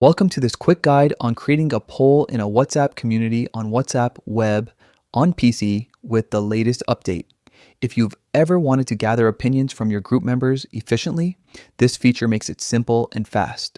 Welcome to this quick guide on creating a poll in a WhatsApp community on WhatsApp web on PC with the latest update. If you've ever wanted to gather opinions from your group members efficiently, this feature makes it simple and fast.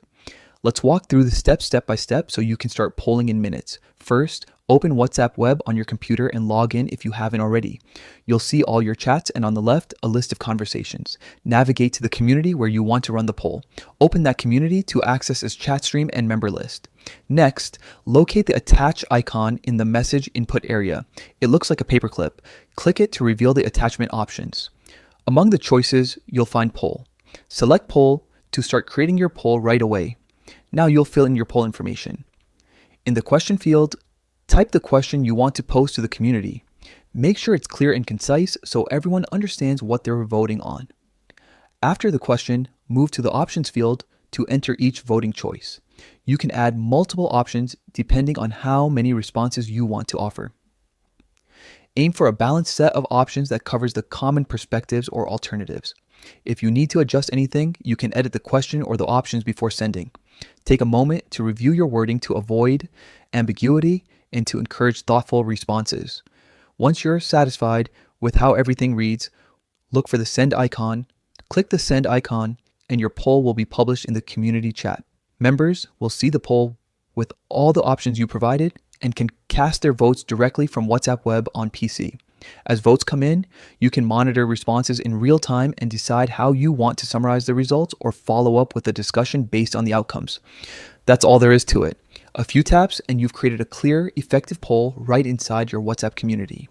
Let's walk through the steps step by step so you can start polling in minutes. First, open WhatsApp web on your computer and log in if you haven't already. You'll see all your chats and on the left, a list of conversations. Navigate to the community where you want to run the poll. Open that community to access its chat stream and member list. Next, locate the attach icon in the message input area. It looks like a paperclip. Click it to reveal the attachment options. Among the choices, you'll find poll. Select poll to start creating your poll right away. Now you'll fill in your poll information. In the question field, type the question you want to post to the community. Make sure it's clear and concise so everyone understands what they're voting on. After the question, move to the options field to enter each voting choice. You can add multiple options depending on how many responses you want to offer. Aim for a balanced set of options that covers the common perspectives or alternatives. If you need to adjust anything, you can edit the question or the options before sending. Take a moment to review your wording to avoid ambiguity and to encourage thoughtful responses. Once you're satisfied with how everything reads, look for the send icon, click the send icon, and your poll will be published in the community chat. Members will see the poll with all the options you provided and can cast their votes directly from WhatsApp web on PC. As votes come in, you can monitor responses in real time and decide how you want to summarize the results or follow up with a discussion based on the outcomes. That's all there is to it. A few taps and you've created a clear, effective poll right inside your WhatsApp community.